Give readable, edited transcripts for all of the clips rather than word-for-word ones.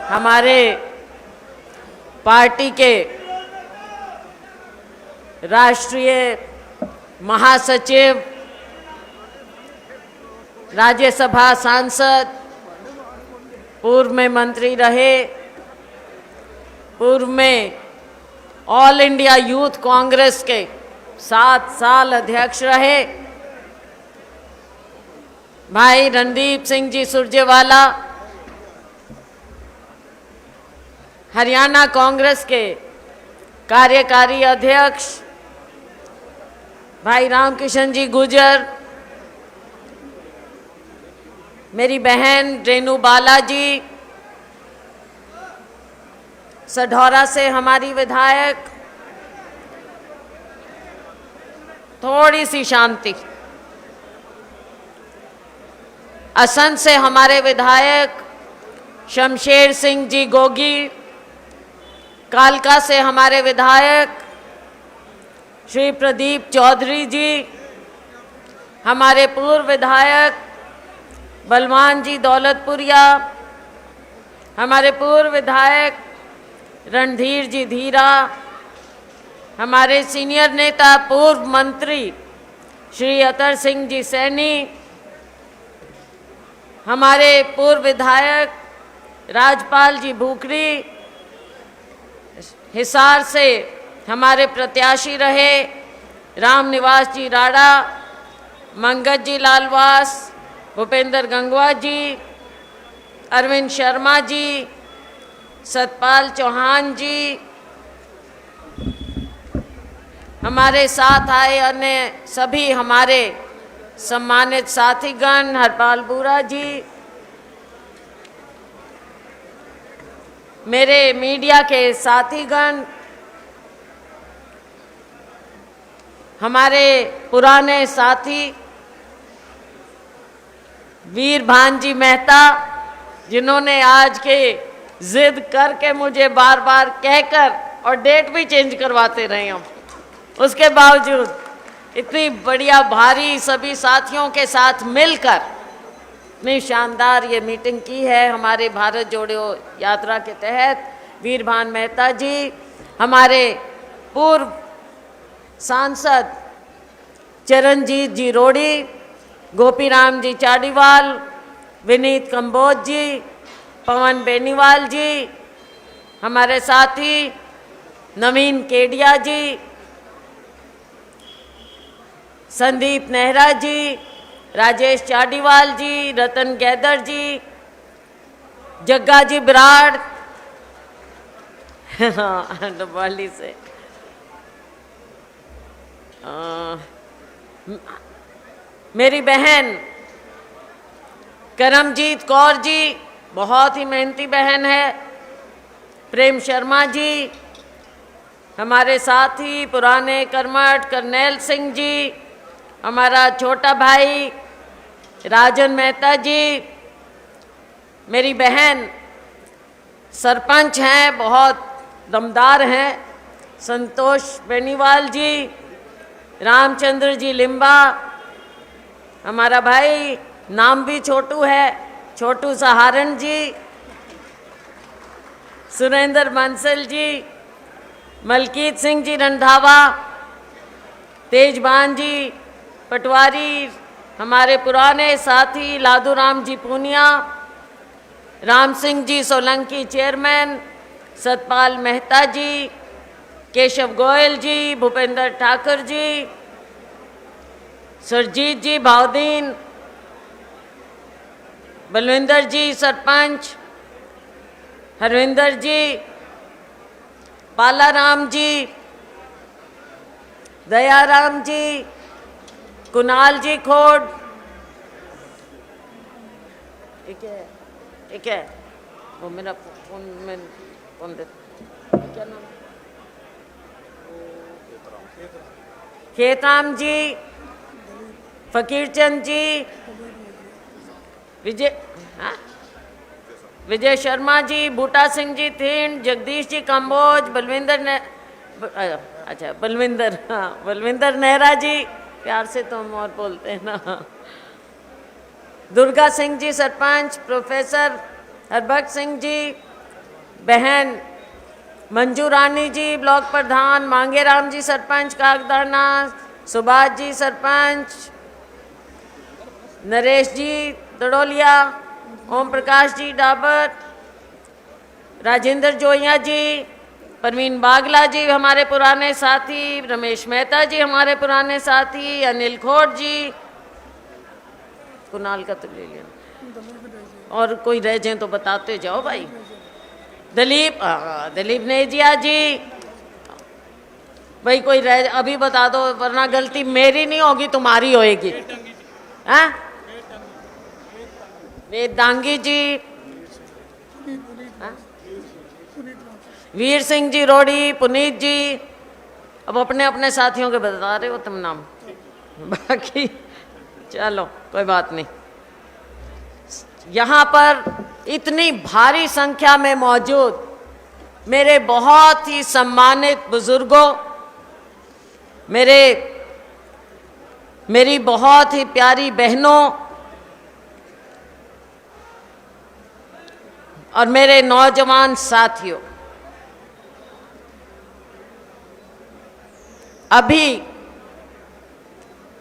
हमारे पार्टी के राष्ट्रीय महासचिव, राज्यसभा सांसद, पूर्व में मंत्री रहे, पूर्व में ऑल इंडिया यूथ कांग्रेस के 7 साल अध्यक्ष रहे, भाई रणदीप सिंह जी सुरजेवाला, हरियाणा कांग्रेस के कार्यकारी अध्यक्ष, भाई रामकिशन जी गुर्जर, मेरी बहन रेणु बालाजी, सढौरा से हमारी विधायक, थोड़ी सी शांति, असंध से हमारे विधायक शमशेर सिंह जी गोगी, कालका से हमारे विधायक श्री प्रदीप चौधरी जी, हमारे पूर्व विधायक बलवान जी दौलतपुरिया, हमारे पूर्व विधायक रणधीर जी धीरा, हमारे सीनियर नेता पूर्व मंत्री श्री अतर सिंह जी सैनी, हमारे पूर्व विधायक राजपाल जी भूखरी, हिसार से हमारे प्रत्याशी रहे रामनिवास जी राणा, मंगत जी लालवास, भूपेंद्र गंगवा जी, अरविंद शर्मा जी, सतपाल चौहान जी, हमारे साथ आए अन्य सभी हमारे सम्मानित साथीगण, हरपाल बुरा जी, मेरे मीडिया के साथीगण, हमारे पुराने साथी वीर भानजी मेहता, जिन्होंने आज के जिद करके मुझे बार बार कहकर और डेट भी चेंज करवाते रहे हम, उसके बावजूद इतनी बढ़िया भारी सभी साथियों के साथ मिलकर इतनी शानदार ये मीटिंग की है हमारे भारत जोड़ो यात्रा के तहत। वीर भान मेहता जी, हमारे पूर्व सांसद चरणजीत जी रोड़ी, गोपीराम जी चाडीवाल, विनीत कंबोज जी, पवन बेनीवाल जी, हमारे साथी नवीन केडिया जी, संदीप नेहरा जी, राजेश चाडीवाल जी, रतन गैदर जी, जग्गा जी बराड़ डबवाली से, मेरी बहन करमजीत कौर जी, बहुत ही मेहनती बहन है, प्रेम शर्मा जी, हमारे साथी पुराने कर्मठ करनैल सिंह जी, हमारा छोटा भाई राजन मेहता जी, मेरी बहन सरपंच हैं, बहुत दमदार हैं, संतोष बेनीवाल जी, रामचंद्र जी लिम्बा, हमारा भाई नाम भी छोटू है, छोटू सहारण जी, सुरेंद्र बंसल जी, मलकीत सिंह जी रंधावा, तेजबान जी पटवारी, हमारे पुराने साथी लादूराम जी पूनिया, राम सिंह जी सोलंकी चेयरमैन, सतपाल मेहता जी, केशव गोयल जी, भूपेंद्र ठाकुर जी, सुरजीत जी भावदीन, बलविंदर जी सरपंच, हरविंदर जी, पालाराम जी, दयाराम जी, कुणाल जी खोड, एक है वो मेरा फोन में फोन दे, क्या नाम, खेतराम जी, फकीरचंद जी, विजय शर्मा जी, बूटा सिंह जी थीन, जगदीश जी कंबोज, बलविंदर ने अच्छा बलविंदर, हाँ बलविंदर नेहरा जी, प्यार से तो हम और बोलते हैं ना, दुर्गा सिंह जी सरपंच, प्रोफेसर हरबख्श सिंह जी, बहन मंजू रानी जी ब्लॉक प्रधान, मांगेराम जी सरपंच कागदाना, सुभाष जी सरपंच, नरेश जी दड़ोलिया, ओम प्रकाश जी डाबर, राजेंद्र जोइया जी, परवीन बागला जी हमारे पुराने साथी, रमेश मेहता जी हमारे पुराने साथी, अनिल खोट जी, कुणाल का तो ले लिया, और कोई रह जाए तो बताते जाओ भाई, दिलीप नेजिया जी, भाई कोई रह अभी बता दो वरना गलती मेरी नहीं होगी तुम्हारी होएगी। हैं? वेदांगी जी, वीर सिंह जी रोड़ी, पुनीत जी, अब अपने अपने साथियों के बता रहे हो तुम नाम, बाकी चलो कोई बात नहीं। यहाँ पर इतनी भारी संख्या में मौजूद मेरे बहुत ही सम्मानित बुजुर्गों, मेरी बहुत ही प्यारी बहनों और मेरे नौजवान साथियों, अभी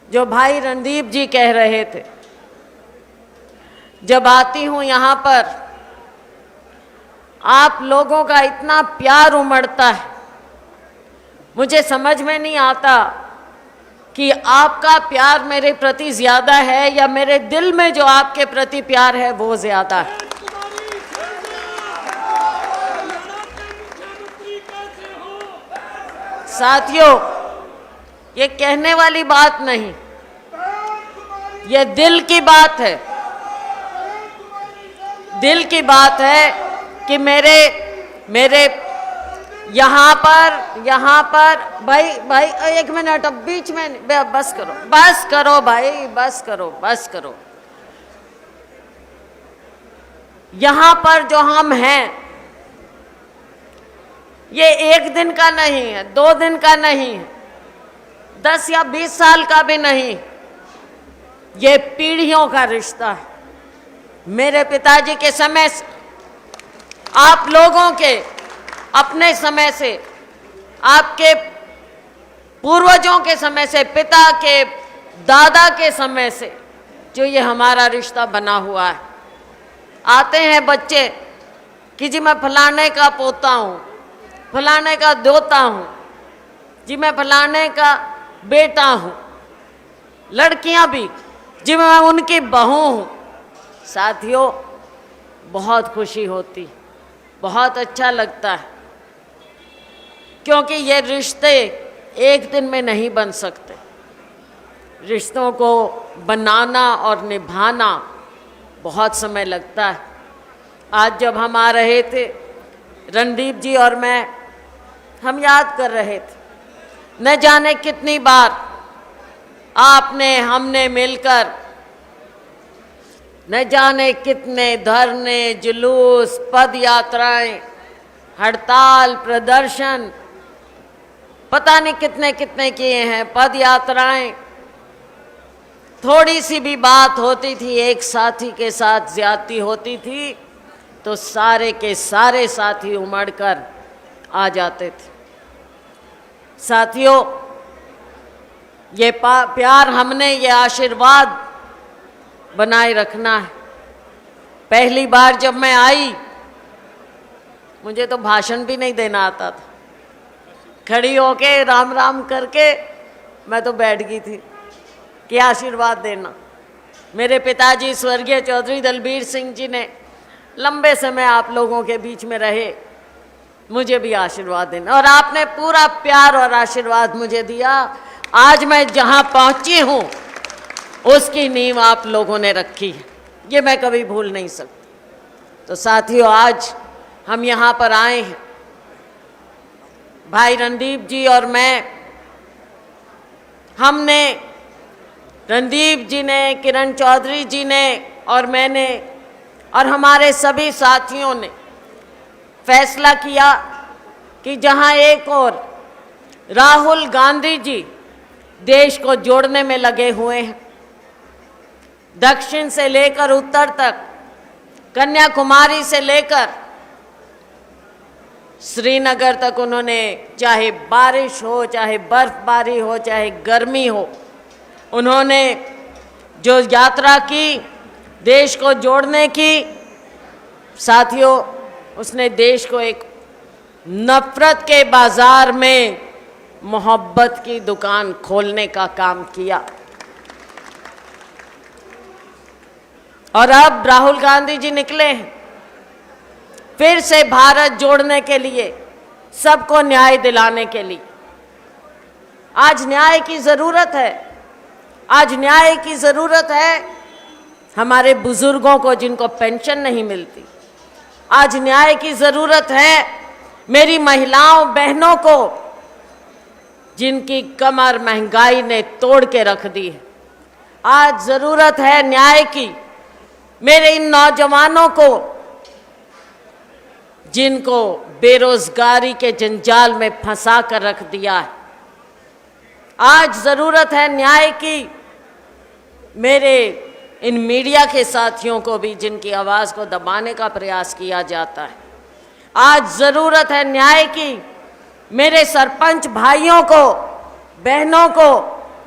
जो भाई रणदीप जी कह रहे थे, जब आती हूं यहां पर आप लोगों का इतना प्यार उमड़ता है, मुझे समझ में नहीं आता कि आपका प्यार मेरे प्रति ज्यादा है या मेरे दिल में जो आपके प्रति प्यार है वो ज्यादा है। साथियों, ये कहने वाली बात नहीं, ये दिल की बात है। दिल की बात है कि मेरे यहाँ पर भाई एक मिनट, अब बीच में बस करो भाई, बस करो। यहाँ पर जो हम हैं, ये एक दिन का नहीं है, 2 दिन का नहीं है, 10 या 20 साल का भी नहीं, ये पीढ़ियों का रिश्ता है। मेरे पिताजी के समय से, आप लोगों के अपने समय से, आपके पूर्वजों के समय से, पिता के दादा के समय से जो ये हमारा रिश्ता बना हुआ है। आते हैं बच्चे कि जी मैं फलाने का पोता हूँ, फलाने का दोता हूँ, जी मैं फलाने का बेटा हूँ। लड़कियाँ भी जी मैं उनकी बहू हूँ। साथियों, बहुत खुशी होती, बहुत अच्छा लगता है, क्योंकि ये रिश्ते एक दिन में नहीं बन सकते। रिश्तों को बनाना और निभाना बहुत समय लगता है। आज जब हम आ रहे थे, रणदीप जी और मैं, हम याद कर रहे थे, न जाने कितनी बार आपने हमने मिलकर न जाने कितने धरने, जुलूस, पद यात्राएं, हड़ताल, प्रदर्शन, पता नहीं कितने कितने किए हैं। पद यात्राएं, थोड़ी सी भी बात होती थी, एक साथी के साथ ज्यादती होती थी तो सारे के सारे साथी उमड़कर आ जाते थे। साथियों, ये प्यार हमने, ये आशीर्वाद बनाए रखना है। पहली बार जब मैं आई, मुझे तो भाषण भी नहीं देना आता था, खड़ी होके राम राम करके मैं तो बैठ गई थी कि आशीर्वाद देना। मेरे पिताजी स्वर्गीय चौधरी दलबीर सिंह जी ने लंबे समय आप लोगों के बीच में रहे, मुझे भी आशीर्वाद देना, और आपने पूरा प्यार और आशीर्वाद मुझे दिया। आज मैं जहां पहुंची हूं उसकी नींव आप लोगों ने रखी है, ये मैं कभी भूल नहीं सकती। तो साथियों, आज हम यहाँ पर आए हैं, भाई रणदीप जी और मैं, हमने, रणदीप जी ने, किरण चौधरी जी ने और मैंने और हमारे सभी साथियों ने फैसला किया कि जहाँ एक और राहुल गांधी जी देश को जोड़ने में लगे हुए हैं, दक्षिण से लेकर उत्तर तक, कन्याकुमारी से लेकर श्रीनगर तक उन्होंने, चाहे बारिश हो, चाहे बर्फबारी हो, चाहे गर्मी हो, उन्होंने जो यात्रा की देश को जोड़ने की, साथियों उसने देश को एक नफरत के बाजार में मोहब्बत की दुकान खोलने का काम किया। और अब राहुल गांधी जी निकले हैं फिर से भारत जोड़ने के लिए, सबको न्याय दिलाने के लिए। आज न्याय की जरूरत है, आज न्याय की जरूरत है हमारे बुजुर्गों को जिनको पेंशन नहीं मिलती। आज न्याय की जरूरत है मेरी महिलाओं बहनों को जिनकी कमर महंगाई ने तोड़ के रख दी है। आज जरूरत है न्याय की मेरे इन नौजवानों को जिनको बेरोजगारी के जंजाल में फंसा कर रख दिया है। आज जरूरत है न्याय की मेरे इन मीडिया के साथियों को भी जिनकी आवाज को दबाने का प्रयास किया जाता है। आज जरूरत है न्याय की मेरे सरपंच भाइयों को बहनों को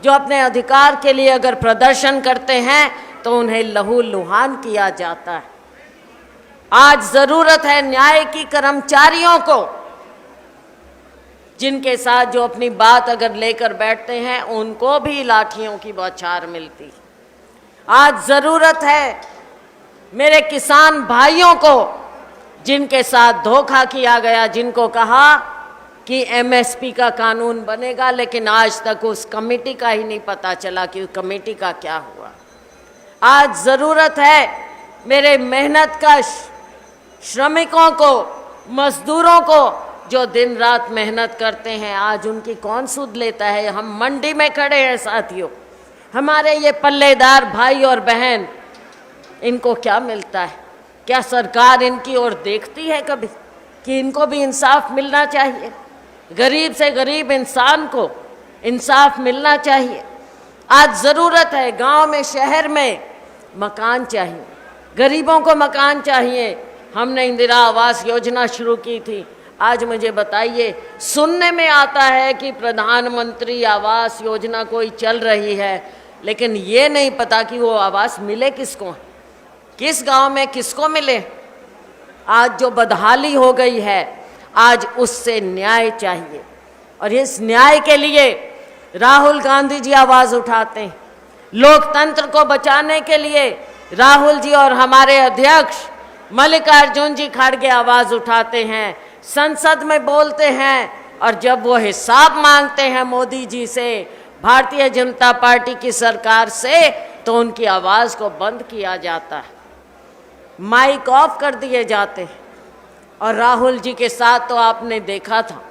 जो अपने अधिकार के लिए अगर प्रदर्शन करते हैं तो उन्हें लहू लुहान किया जाता है। आज जरूरत है न्याय की कर्मचारियों को जिनके साथ जो अपनी बात अगर लेकर बैठते हैं उनको भी लाठियों की बौछार मिलती। आज जरूरत है मेरे किसान भाइयों को जिनके साथ धोखा किया गया, जिनको कहा कि एमएसपी का कानून बनेगा लेकिन आज तक उस कमेटी का ही नहीं पता चला कि उस कमेटी का क्या हुआ। आज जरूरत है मेरे मेहनतकश श्रमिकों को, मजदूरों को जो दिन रात मेहनत करते हैं, आज उनकी कौन सुध लेता है। हम मंडी में खड़े हैं साथियों, हमारे ये पल्लेदार भाई और बहन, इनको क्या मिलता है? क्या सरकार इनकी ओर देखती है कभी कि इनको भी इंसाफ मिलना चाहिए? गरीब से गरीब इंसान को इंसाफ मिलना चाहिए। आज ज़रूरत है गांव में शहर में मकान चाहिए, गरीबों को मकान चाहिए। हमने इंदिरा आवास योजना शुरू की थी। आज मुझे बताइए, सुनने में आता है कि प्रधानमंत्री आवास योजना कोई चल रही है, लेकिन ये नहीं पता कि वो आवास मिले किसको, किस गांव में किसको मिले। आज जो बदहाली हो गई है, आज उससे न्याय चाहिए और इस न्याय के लिए राहुल गांधी जी आवाज उठाते हैं। लोकतंत्र को बचाने के लिए राहुल जी और हमारे अध्यक्ष मल्लिकार्जुन जी खड़गे आवाज उठाते हैं, संसद में बोलते हैं और जब वो हिसाब मांगते हैं मोदी जी से, भारतीय जनता पार्टी की सरकार से, तो उनकी आवाज को बंद किया जाता है, माइक ऑफ कर दिए जाते हैं। और राहुल जी के साथ तो आपने देखा था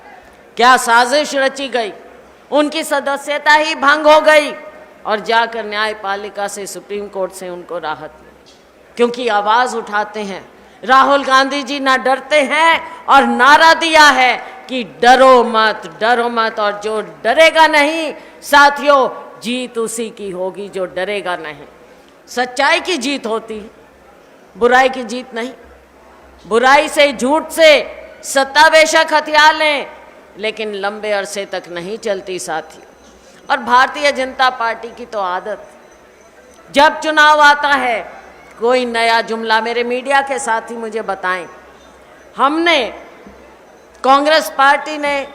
क्या साजिश रची गई, उनकी सदस्यता ही भंग हो गई और जाकर न्यायपालिका से, सुप्रीम कोर्ट से उनको राहत मिली, क्योंकि आवाज उठाते हैं। राहुल गांधी जी ना डरते हैं और नारा दिया है कि डरो मत, डरो मत, और जो डरेगा नहीं साथियों, जीत उसी की होगी जो डरेगा नहीं। सच्चाई की जीत होती, बुराई की जीत नहीं। बुराई से, झूठ से सत्ता बेशक हथिया लें, लेकिन लंबे अरसे तक नहीं चलती साथियों। और भारतीय जनता पार्टी की तो आदत, जब चुनाव आता है कोई नया जुमला। मेरे मीडिया के साथी मुझे बताएं, हमने, कांग्रेस पार्टी ने,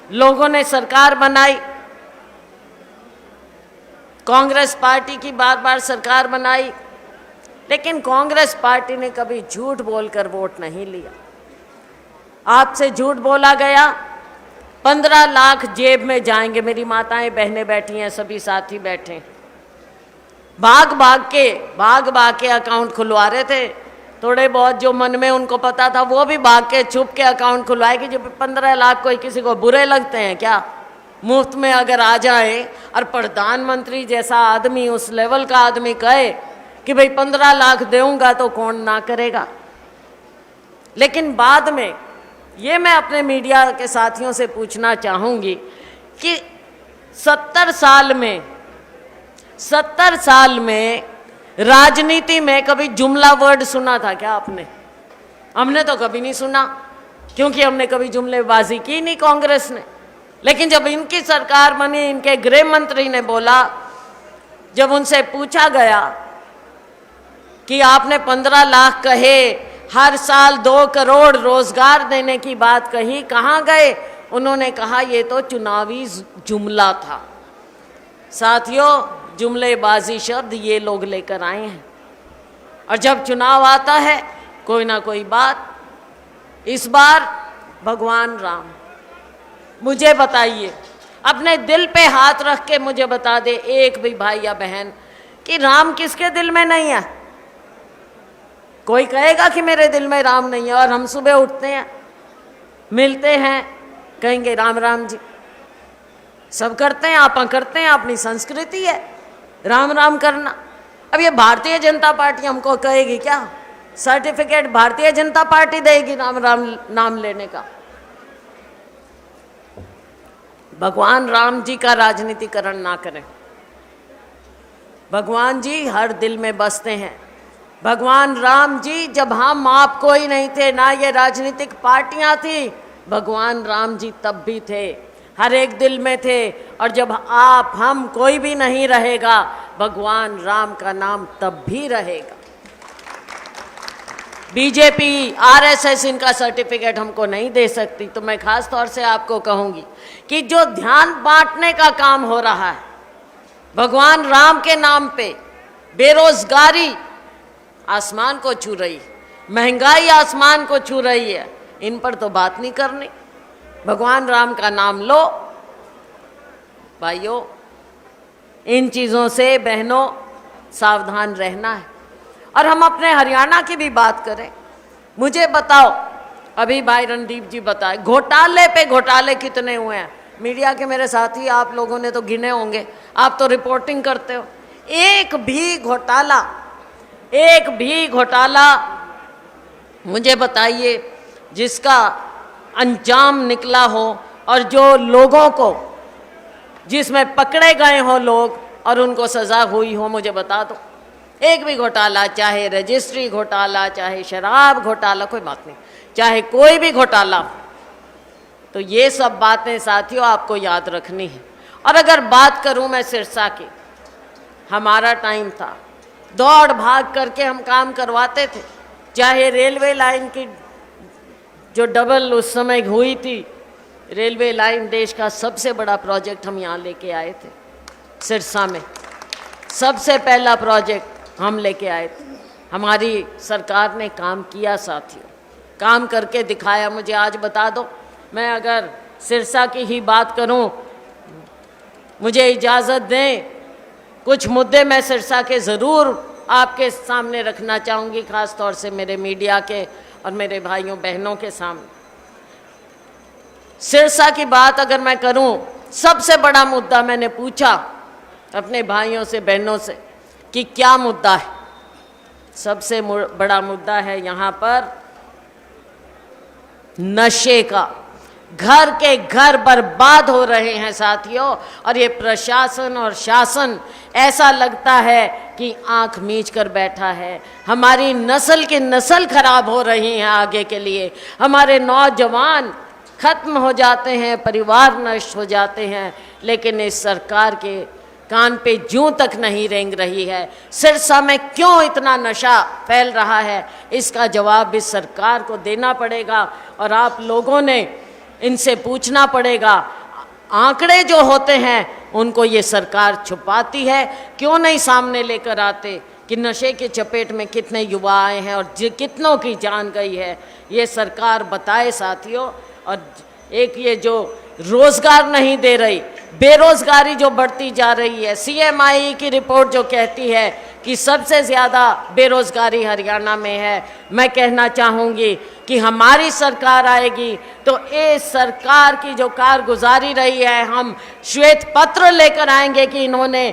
लोगों ने सरकार बनाई, कांग्रेस पार्टी की बार बार सरकार बनाई, लेकिन कांग्रेस पार्टी ने कभी झूठ बोलकर वोट नहीं लिया। आपसे झूठ बोला गया 15 लाख जेब में जाएंगे। मेरी माताएं बहनें बैठी हैं, सभी साथी बैठे, भाग भाग के अकाउंट खुलवा रहे थे। थोड़े बहुत जो मन में उनको पता था वो भी भाग के छुप के अकाउंट खुलवाए कि जब 15 लाख कोई किसी को बुरे लगते हैं क्या? मुफ्त में अगर आ जाए और प्रधानमंत्री जैसा आदमी, उस लेवल का आदमी कहे कि भाई 15 लाख दूंगा तो कौन ना करेगा। लेकिन बाद में ये मैं अपने मीडिया के साथियों से पूछना चाहूँगी कि 70 साल में राजनीति में कभी जुमला वर्ड सुना था क्या आपने? हमने तो कभी नहीं सुना। क्योंकि हमने कभी जुमलेबाजी की नहीं कांग्रेस ने। लेकिन जब इनकी सरकार बनी, इनके गृह मंत्री ने बोला, जब उनसे पूछा गया कि आपने 15 लाख कहे, हर साल 2 करोड़ रोजगार देने की बात कही, कहाँ गए? उन्होंने कहा ये तो चुनावी जुमला था। साथियों, जुमलेबाजी शब्द ये लोग लेकर आए हैं, और जब चुनाव आता है कोई ना कोई बात। इस बार भगवान राम, मुझे बताइए, अपने दिल पे हाथ रख के मुझे बता दे एक भी भाई या बहन कि राम किसके दिल में नहीं है। कोई कहेगा कि मेरे दिल में राम नहीं है, और हम सुबह उठते हैं, मिलते हैं, कहेंगे राम राम जी। सब करते हैं, आप करते हैं, अपनी संस्कृति है राम राम करना। अब ये भारतीय जनता पार्टी हमको कहेगी क्या? सर्टिफिकेट भारतीय जनता पार्टी देगी राम राम नाम लेने का? भगवान राम जी का राजनीतिकरण ना करें। भगवान जी हर दिल में बसते हैं। भगवान राम जी जब हम आप कोई नहीं थे, ना ये राजनीतिक पार्टियां थी, भगवान राम जी तब भी थे, हर एक दिल में थे। और जब आप हम कोई भी नहीं रहेगा, भगवान राम का नाम तब भी रहेगा। बीजेपी, आरएसएस इनका सर्टिफिकेट हमको नहीं दे सकती। तो मैं खास तौर से आपको कहूंगी कि जो ध्यान बांटने का काम हो रहा है भगवान राम के नाम पे, बेरोजगारी आसमान को छू रही, महंगाई आसमान को छू रही है, इन पर तो बात नहीं करनी। भगवान राम का नाम लो भाइयों। इन चीज़ों से बहनों सावधान रहना है। और हम अपने हरियाणा की भी बात करें, मुझे बताओ, अभी भाई रणदीप जी बताए, घोटाले पे घोटाले कितने हुए हैं। मीडिया के मेरे साथी आप लोगों ने तो गिने होंगे, आप तो रिपोर्टिंग करते हो। एक भी घोटाला मुझे बताइए जिसका अंजाम निकला हो और जो लोगों को, जिसमें पकड़े गए हो लोग और उनको सजा हुई हो, मुझे बता दो। एक भी घोटाला, चाहे रजिस्ट्री घोटाला, चाहे शराब घोटाला, कोई बात नहीं, चाहे कोई भी घोटाला। तो ये सब बातें साथियों आपको याद रखनी है। और अगर बात करूं मैं सिरसा की, हमारा टाइम था, दौड़ भाग करके हम काम करवाते थे। चाहे रेलवे लाइन की जो डबल उस समय हुई थी, रेलवे लाइन देश का सबसे बड़ा प्रोजेक्ट हम यहाँ लेके आए थे। सिरसा में सबसे पहला प्रोजेक्ट हम लेके आए थे। हमारी सरकार ने काम किया साथियों, काम करके दिखाया। मुझे आज बता दो, मैं अगर सिरसा की ही बात करूं, मुझे इजाज़त दें, कुछ मुद्दे मैं सिरसा के ज़रूर आपके सामने रखना चाहूँगी, ख़ास तौर से मेरे मीडिया के और मेरे भाइयों बहनों के सामने। सिरसा की बात अगर मैं करूं, सबसे बड़ा मुद्दा मैंने पूछा अपने भाइयों से बहनों से कि क्या मुद्दा है। सबसे बड़ा मुद्दा है यहाँ पर नशे का। घर के घर बर्बाद हो रहे हैं साथियों, और ये प्रशासन और शासन ऐसा लगता है कि आंख मीच कर बैठा है। हमारी नस्ल की नस्ल खराब हो रही है आगे के लिए, हमारे नौजवान खत्म हो जाते हैं, परिवार नष्ट हो जाते हैं। लेकिन इस सरकार के कान पे जूं तक नहीं रेंग रही है। सिरसा में क्यों इतना नशा फैल रहा है, इसका जवाब इस सरकार को देना पड़ेगा और आप लोगों ने इनसे पूछना पड़ेगा। आंकड़े जो होते हैं उनको ये सरकार छुपाती है, क्यों नहीं सामने लेकर आते कि नशे के चपेट में कितने युवा आए हैं और कितनों की जान गई है, ये सरकार बताए साथियों। और एक ये जो रोजगार नहीं दे रही, बेरोजगारी जो बढ़ती जा रही है, सीएमआई की रिपोर्ट जो कहती है कि सबसे ज़्यादा बेरोजगारी हरियाणा में है, मैं कहना चाहूँगी कि हमारी सरकार आएगी तो इस सरकार की जो कारगुजारी रही है, हम श्वेत पत्र लेकर आएंगे कि इन्होंने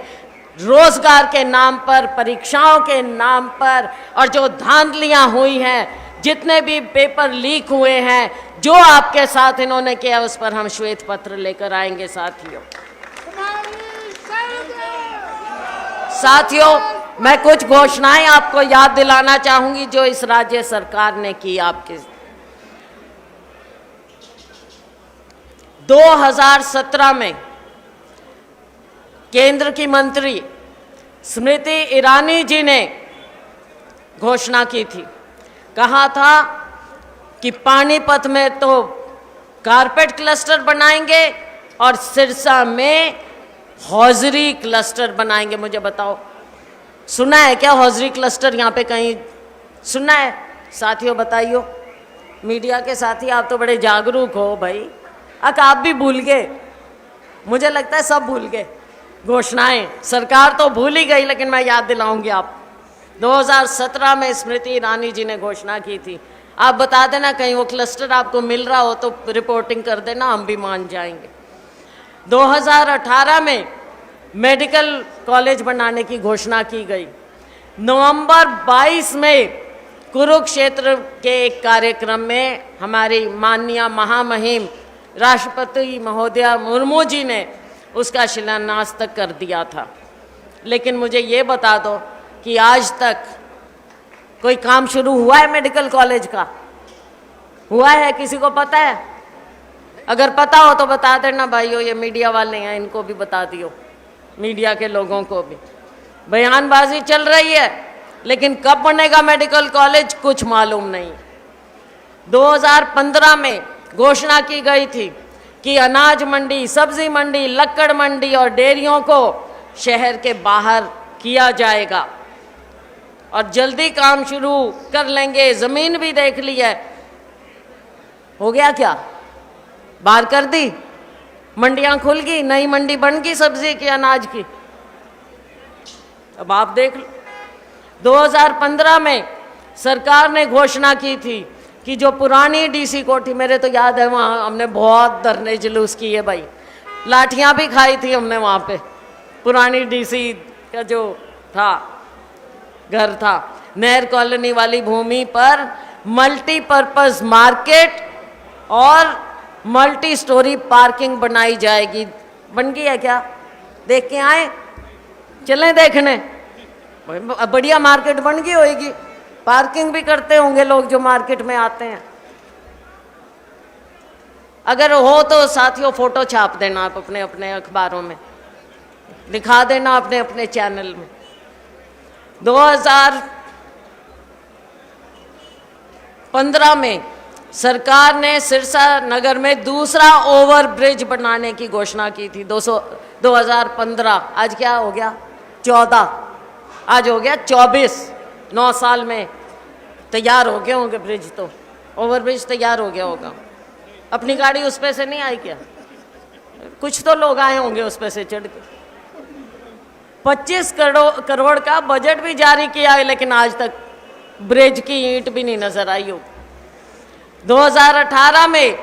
रोजगार के नाम पर, परीक्षाओं के नाम पर और जो धांधलियाँ हुई हैं, जितने भी पेपर लीक हुए हैं, जो आपके साथ इन्होंने किया, उस पर हम श्वेत पत्र लेकर आएंगे साथियों, मैं कुछ घोषणाएं आपको याद दिलाना चाहूंगी जो इस राज्य सरकार ने की आपके। 2017 में केंद्र की मंत्री स्मृति ईरानी जी ने घोषणा की थी, कहा था कि पानीपत में तो कारपेट क्लस्टर बनाएंगे और सिरसा में हौजरी क्लस्टर बनाएंगे। मुझे बताओ, सुना है क्या हौजरी क्लस्टर यहाँ पे कहीं सुना है? साथियों बताइयो, मीडिया के साथी आप तो बड़े जागरूक हो भाई। आप भी भूल गए, मुझे लगता है सब भूल गए घोषणाएं। सरकार तो भूल ही गई, लेकिन मैं याद दिलाऊंगी आप। 2017 में स्मृति ईरानी जी ने घोषणा की थी। आप बता देना कहीं वो क्लस्टर आपको मिल रहा हो तो रिपोर्टिंग कर देना, हम भी मान जाएंगे। 2018 में मेडिकल कॉलेज बनाने की घोषणा की गई। नवंबर 22 में कुरुक्षेत्र के एक कार्यक्रम में हमारी माननीय महामहिम राष्ट्रपति महोदया मुर्मू जी ने उसका शिलान्यास तक कर दिया था। लेकिन मुझे ये बता दो कि आज तक कोई काम शुरू हुआ है मेडिकल कॉलेज का? हुआ है? किसी को पता है? अगर पता हो तो बता देना भाइयों, ये मीडिया वाले हैं, इनको भी बता दियो, मीडिया के लोगों को भी। बयानबाजी चल रही है, लेकिन कब बनेगा मेडिकल कॉलेज कुछ मालूम नहीं। 2015 में घोषणा की गई थी कि अनाज मंडी, सब्जी मंडी, लक्कड़ मंडी और डेयरियों को शहर के बाहर किया जाएगा और जल्दी काम शुरू कर लेंगे। जमीन भी देख ली है, हो गया क्या? बाहर कर दी, मंडियां खुल गई, नई मंडी बन गई सब्जी की, अनाज की। अब आप देख लो, 2015 में सरकार ने घोषणा की थी कि जो पुरानी डीसी कोठी, मेरे तो याद है वहाँ हमने बहुत धरने जुलूस किए भाई, लाठियाँ भी खाई थी हमने वहाँ पे। पुरानी डीसी का जो था घर था, नहर कॉलोनी वाली भूमि पर मल्टीपर्पज़ मार्केट और मल्टी स्टोरी पार्किंग बनाई जाएगी। बन गई है क्या? देख के आए, चलें देखने। बढ़िया मार्केट बन गई होगी, पार्किंग भी करते होंगे लोग जो मार्केट में आते हैं। अगर हो तो साथियों फोटो छाप देना आप अपने अपने अखबारों में, दिखा देना अपने अपने चैनल में। 2015 में सरकार ने सिरसा नगर में दूसरा ओवर ब्रिज बनाने की घोषणा की थी। 2015, आज क्या हो गया? 14, आज हो गया 24। 9 साल में तैयार हो गए होंगे ब्रिज, तो ओवर ब्रिज तैयार हो गया होगा। अपनी गाड़ी उस पे से नहीं आई क्या? कुछ तो लोग आए होंगे उस पे से चढ़ के। 25 करोड़ का बजट भी जारी किया है, लेकिन आज तक ब्रिज की ईंट भी नहीं नजर आई हो। 2018 में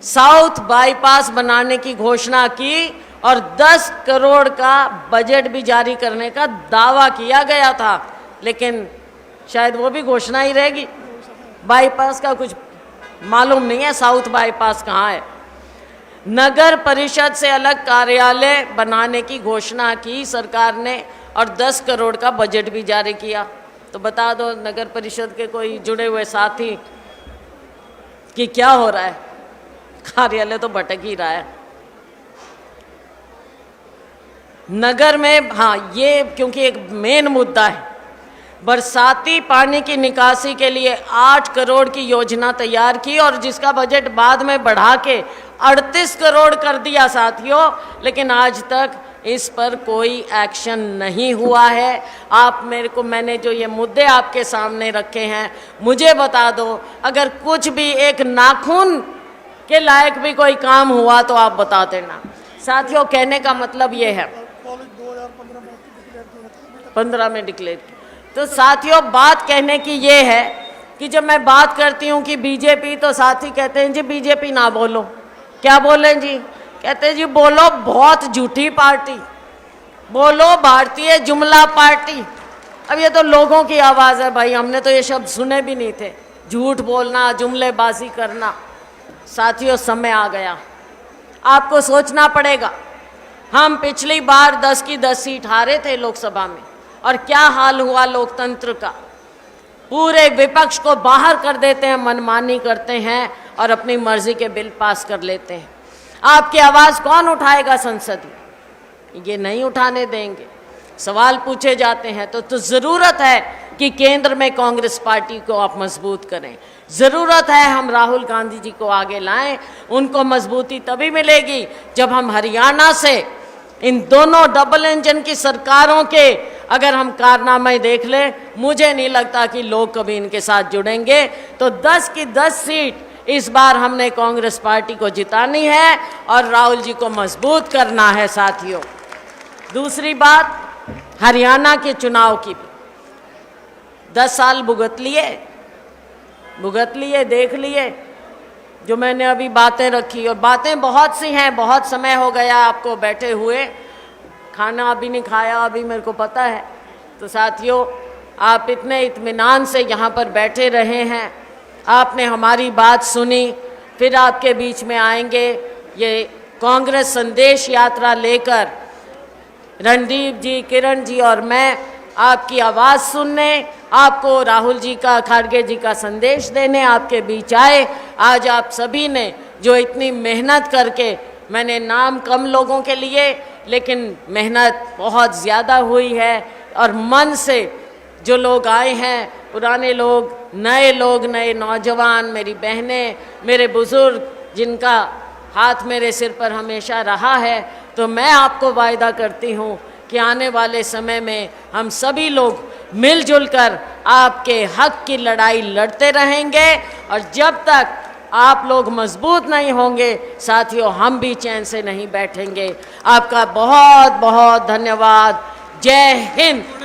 साउथ बाईपास बनाने की घोषणा की और 10 करोड़ का बजट भी जारी करने का दावा किया गया था, लेकिन शायद वो भी घोषणा ही रहेगी। बाईपास का कुछ मालूम नहीं है, साउथ बाईपास कहाँ है। नगर परिषद से अलग कार्यालय बनाने की घोषणा की सरकार ने और 10 करोड़ का बजट भी जारी किया। तो बता दो नगर परिषद के कोई जुड़े हुए साथी कि क्या हो रहा है? कार्यालय तो भटक ही रहा है नगर में। हाँ, ये क्योंकि एक मेन मुद्दा है। बरसाती पानी की निकासी के लिए 8 करोड़ की योजना तैयार की और जिसका बजट बाद में बढ़ा के 38 करोड़ कर दिया साथियों, लेकिन आज तक इस पर कोई एक्शन नहीं हुआ है। आप मैंने जो ये मुद्दे आपके सामने रखे हैं, मुझे बता दो, अगर कुछ भी एक नाखून के लायक भी कोई काम हुआ तो आप बता देना साथियों। कहने का मतलब ये है, 15 में डिक्लेयर किया। तो साथियों बात कहने की ये है कि जब मैं बात करती हूँ कि बीजेपी, तो साथी कहते हैं जी बीजेपी ना बोलो। क्या बोलें जी? कहते हैं जी बोलो बहुत झूठी पार्टी, बोलो भारतीय जुमला पार्टी। अब ये तो लोगों की आवाज़ है भाई, हमने तो ये शब्द सुने भी नहीं थे। झूठ बोलना, जुमलेबाजी करना। साथियों समय आ गया, आपको सोचना पड़ेगा। हम पिछली बार 10 की 10 सीट हारे थे लोकसभा में, और क्या हाल हुआ लोकतंत्र का। पूरे विपक्ष को बाहर कर देते हैं, मनमानी करते हैं और अपनी मर्जी के बिल पास कर लेते हैं। आपकी आवाज़ कौन उठाएगा संसद में? ये नहीं उठाने देंगे। सवाल पूछे जाते हैं तो ज़रूरत है कि केंद्र में कांग्रेस पार्टी को आप मजबूत करें। ज़रूरत है हम राहुल गांधी जी को आगे लाएं। उनको मजबूती तभी मिलेगी जब हम हरियाणा से इन दोनों डबल इंजन की सरकारों के अगर हम कारनामे देख लें, मुझे नहीं लगता कि लोग कभी इनके साथ जुड़ेंगे। तो 10 की 10 सीट इस बार हमने कांग्रेस पार्टी को जितानी है और राहुल जी को मजबूत करना है साथियों। दूसरी बात, हरियाणा के चुनाव की भी 10 साल भुगत लिए, देख लिए जो मैंने अभी बातें रखी, और बातें बहुत सी हैं। बहुत समय हो गया आपको बैठे हुए, खाना अभी नहीं खाया अभी, मेरे को पता है। तो साथियों, आप इतने इत्मीनान से यहाँ पर बैठे रहे हैं, आपने हमारी बात सुनी, फिर आपके बीच में आएंगे ये कांग्रेस संदेश यात्रा लेकर रणदीप जी, किरण जी और मैं आपकी आवाज़ सुनने, आपको राहुल जी का, खड़गे जी का संदेश देने आपके बीच आए। आज आप सभी ने जो इतनी मेहनत करके, मैंने नाम कम लोगों के लिए, लेकिन मेहनत बहुत ज़्यादा हुई है और मन से जो लोग आए हैं, पुराने लोग, नए नौजवान, मेरी बहनें, मेरे बुज़ुर्ग, जिनका हाथ मेरे सिर पर हमेशा रहा है, तो मैं आपको वायदा करती हूँ कि आने वाले समय में हम सभी लोग मिलजुल कर आपके हक की लड़ाई लड़ते रहेंगे। और जब तक आप लोग मजबूत नहीं होंगे साथियों, हम भी चैन से नहीं बैठेंगे। आपका बहुत बहुत धन्यवाद। जय हिंद।